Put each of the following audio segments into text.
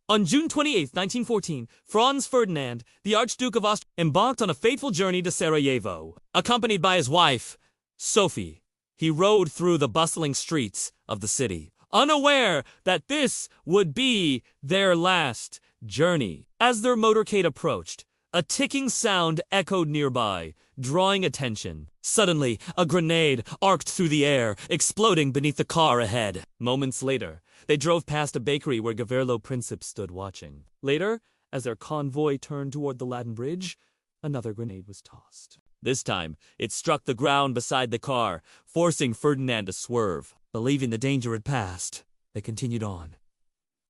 On June 28, 1914, Franz Ferdinand, the Archduke of Austria, embarked on a fateful journey to Sarajevo. Accompanied by his wife, Sophie, he rode through the bustling streets of the city, unaware that this would be their last journey. As their motorcade approached, a ticking sound echoed nearby, drawing attention. Suddenly, a grenade arced through the air, exploding beneath the car ahead. Moments later, they drove past a bakery where Gavrilo Princip stood watching. Later, as their convoy turned toward the Latin Bridge, another grenade was tossed. This time, it struck the ground beside the car, forcing Ferdinand to swerve. Believing the danger had passed, they continued on.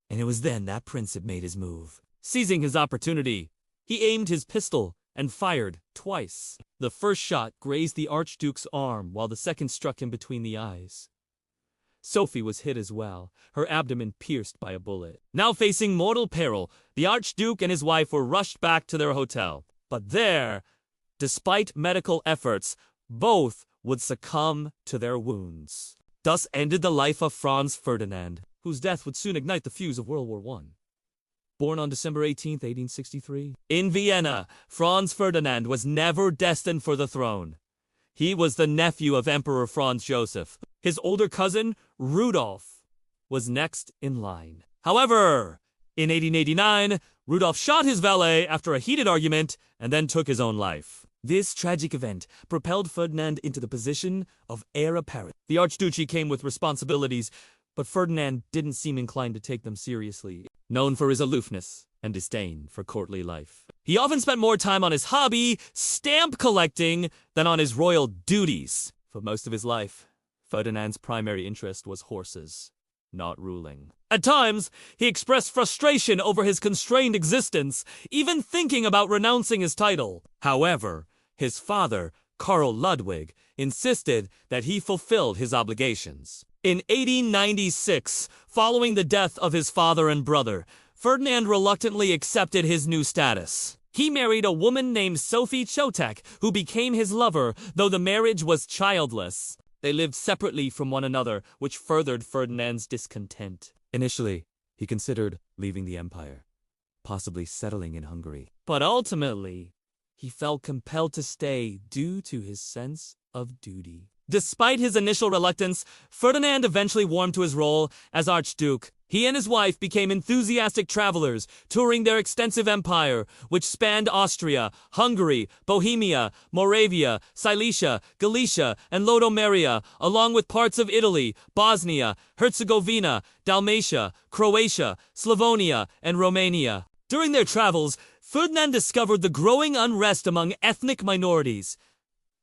And it was then that Princip made his move. Seizing his opportunity, he aimed his pistol and fired twice. The first shot grazed the Archduke's arm, while the second struck him between the eyes. Sophie was hit as well, her abdomen pierced by a bullet. Now facing mortal peril, the Archduke and his wife were rushed back to their hotel. But there, despite medical efforts, both would succumb to their wounds. Thus ended the life of Franz Ferdinand, whose death would soon ignite the fuse of World War I. Born on December 18, 1863, in Vienna, Franz Ferdinand was never destined for the throne. He was the nephew of Emperor Franz Joseph. His older cousin, Rudolf, was next in line. However, in 1889, Rudolf shot his valet after a heated argument and then took his own life. This tragic event propelled Ferdinand into the position of heir apparent. The archduchy came with responsibilities, but Ferdinand didn't seem inclined to take them seriously. Known for his aloofness and disdain for courtly life, he often spent more time on his hobby, stamp collecting, than on his royal duties. For most of his life, Ferdinand's primary interest was horses, not ruling. At times, he expressed frustration over his constrained existence, even thinking about renouncing his title. However, his father, Karl Ludwig, insisted that he fulfilled his obligations. In 1896, following the death of his father and brother, Ferdinand reluctantly accepted his new status. He married a woman named Sophie Chotek, who became his lover, though the marriage was childless. They lived separately from one another, which furthered Ferdinand's discontent. Initially, he considered leaving the empire, possibly settling in Hungary. But ultimately, he felt compelled to stay due to his sense of duty. Despite his initial reluctance, Ferdinand eventually warmed to his role as Archduke. He and his wife became enthusiastic travelers, touring their extensive empire, which spanned Austria, Hungary, Bohemia, Moravia, Silesia, Galicia, and Lodomeria, along with parts of Italy, Bosnia, Herzegovina, Dalmatia, Croatia, Slavonia, and Romania. During their travels, Ferdinand discovered the growing unrest among ethnic minorities,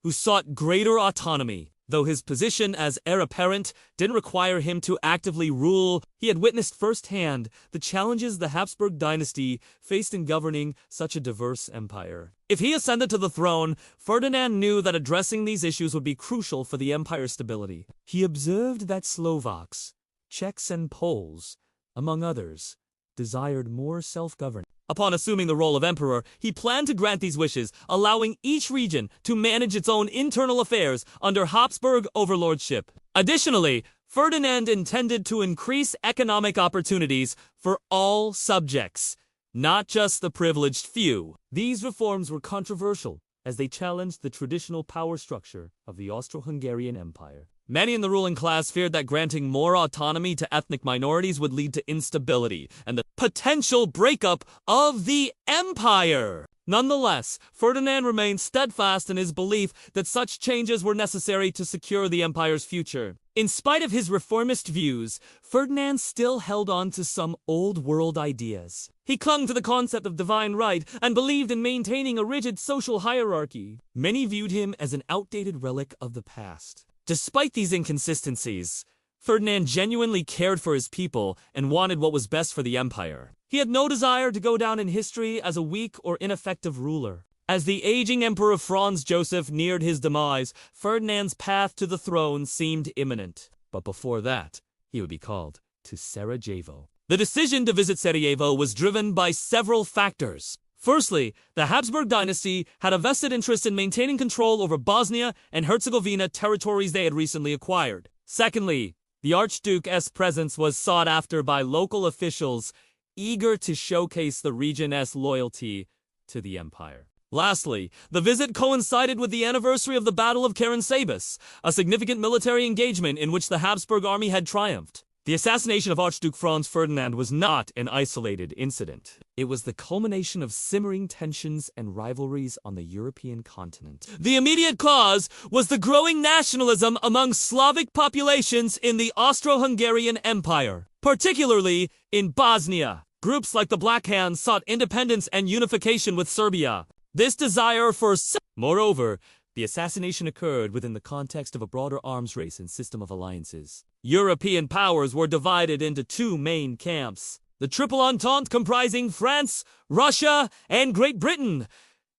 who sought greater autonomy. Though his position as heir apparent didn't require him to actively rule, he had witnessed firsthand the challenges the Habsburg dynasty faced in governing such a diverse empire. If he ascended to the throne, Ferdinand knew that addressing these issues would be crucial for the empire's stability. He observed that Slovaks, Czechs, and Poles, among others, desired more self-governance. Upon assuming the role of emperor, he planned to grant these wishes, allowing each region to manage its own internal affairs under Habsburg overlordship. Additionally, Ferdinand intended to increase economic opportunities for all subjects, not just the privileged few. These reforms were controversial, as they challenged the traditional power structure of the Austro-Hungarian Empire. Many in the ruling class feared that granting more autonomy to ethnic minorities would lead to instability and the potential breakup of the empire. Nonetheless, Ferdinand remained steadfast in his belief that such changes were necessary to secure the empire's future. In spite of his reformist views, Ferdinand still held on to some old-world ideas. He clung to the concept of divine right and believed in maintaining a rigid social hierarchy. Many viewed him as an outdated relic of the past. Despite these inconsistencies, Ferdinand genuinely cared for his people and wanted what was best for the empire. He had no desire to go down in history as a weak or ineffective ruler. As the aging Emperor Franz Joseph neared his demise, Ferdinand's path to the throne seemed imminent. But before that, he would be called to Sarajevo. The decision to visit Sarajevo was driven by several factors. Firstly, the Habsburg dynasty had a vested interest in maintaining control over Bosnia and Herzegovina, territories they had recently acquired. Secondly, the Archduke's presence was sought after by local officials eager to showcase the region's loyalty to the empire. Lastly, the visit coincided with the anniversary of the Battle of Karansabis, a significant military engagement in which the Habsburg army had triumphed. The assassination of Archduke Franz Ferdinand was not an isolated incident. It was the culmination of simmering tensions and rivalries on the European continent. The immediate cause was the growing nationalism among Slavic populations in the Austro-Hungarian Empire, particularly in Bosnia. Groups like the Black Hands sought independence and unification with Serbia. This desire for Moreover, the assassination occurred within the context of a broader arms race and system of alliances. European powers were divided into two main camps: the Triple Entente comprising France, Russia, and Great Britain,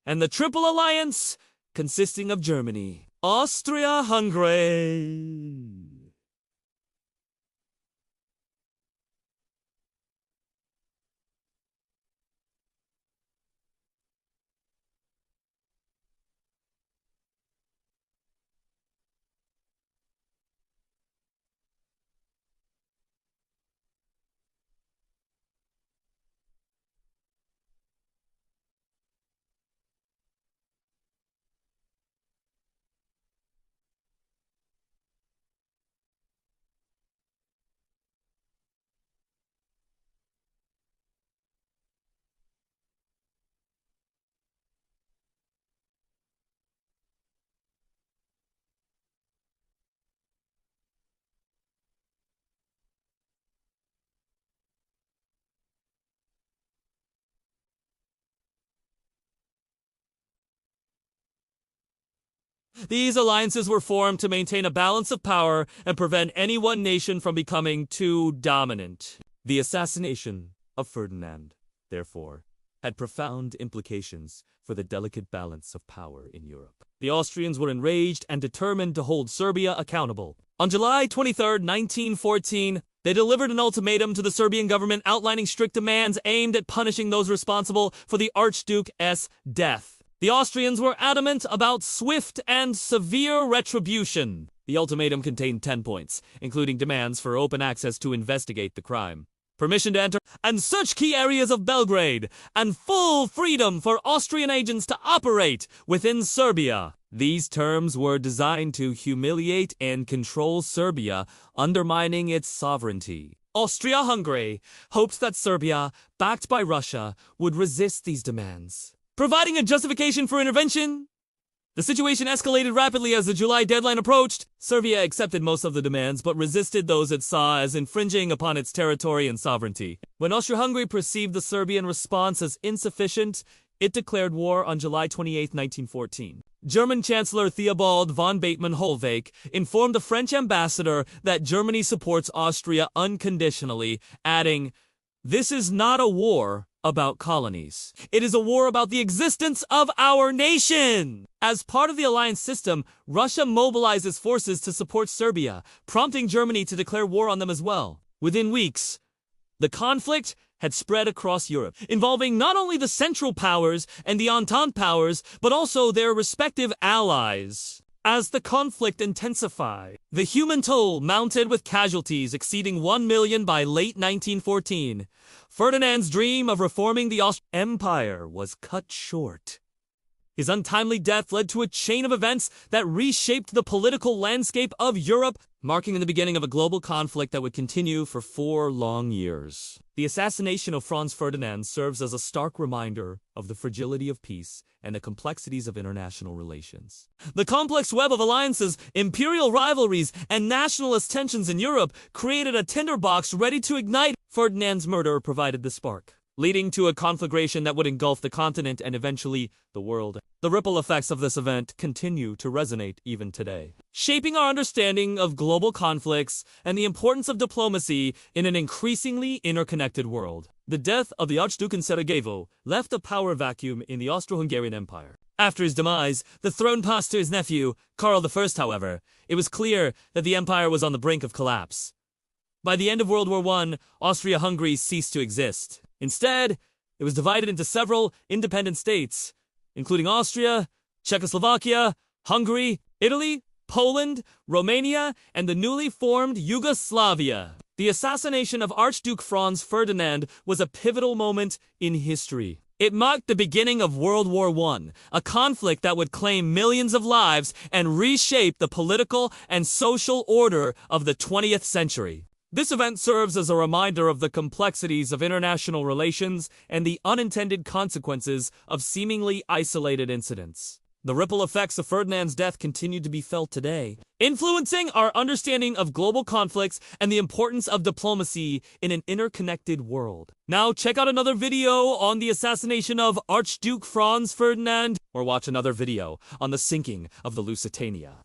and the Triple Alliance consisting of Germany, Austria-Hungary. These alliances were formed to maintain a balance of power and prevent any one nation from becoming too dominant. The assassination of Ferdinand, therefore, had profound implications for the delicate balance of power in Europe. The Austrians were enraged and determined to hold Serbia accountable. On July 23, 1914, they delivered an ultimatum to the Serbian government outlining strict demands aimed at punishing those responsible for the Archduke's death. The Austrians were adamant about swift and severe retribution. The ultimatum contained 10 points, including demands for open access to investigate the crime, permission to enter and search key areas of Belgrade, and full freedom for Austrian agents to operate within Serbia. These terms were designed to humiliate and control Serbia, undermining its sovereignty. Austria-Hungary hoped that Serbia, backed by Russia, would resist these demands, providing a justification for intervention. The situation escalated rapidly as the July deadline approached. Serbia accepted most of the demands, but resisted those it saw as infringing upon its territory and sovereignty. When Austria-Hungary perceived the Serbian response as insufficient, it declared war on July 28, 1914. German Chancellor Theobald von Bethmann-Hollweg informed the French ambassador that Germany supports Austria unconditionally, adding, "This is not a war about colonies. It is a war about the existence of our nation." As part of the alliance system, Russia mobilizes forces to support Serbia, prompting Germany to declare war on them as well. Within weeks, the conflict had spread across Europe, involving not only the Central Powers and the Entente Powers, but also their respective allies. As the conflict intensified, the human toll mounted with casualties exceeding 1 million by late 1914. Ferdinand's dream of reforming the Austrian Empire was cut short. His untimely death led to a chain of events that reshaped the political landscape of Europe, marking the beginning of a global conflict that would continue for 4 long years. The assassination of Franz Ferdinand serves as a stark reminder of the fragility of peace and the complexities of international relations. The complex web of alliances, imperial rivalries, and nationalist tensions in Europe created a tinderbox ready to ignite. Ferdinand's murder provided the spark, leading to a conflagration that would engulf the continent and eventually the world. The ripple effects of this event continue to resonate even today, shaping our understanding of global conflicts and the importance of diplomacy in an increasingly interconnected world. The death of the Archduke in Sarajevo left a power vacuum in the Austro-Hungarian Empire. After his demise, the throne passed to his nephew, Karl I. However, it was clear that the empire was on the brink of collapse. By the end of World War I, Austria-Hungary ceased to exist. Instead, it was divided into several independent states, including Austria, Czechoslovakia, Hungary, Italy, Poland, Romania, and the newly formed Yugoslavia. The assassination of Archduke Franz Ferdinand was a pivotal moment in history. It marked the beginning of World War I, a conflict that would claim millions of lives and reshape the political and social order of the 20th century. This event serves as a reminder of the complexities of international relations and the unintended consequences of seemingly isolated incidents. The ripple effects of Ferdinand's death continue to be felt today, influencing our understanding of global conflicts and the importance of diplomacy in an interconnected world. Now check out another video on the assassination of Archduke Franz Ferdinand, or watch another video on the sinking of the Lusitania.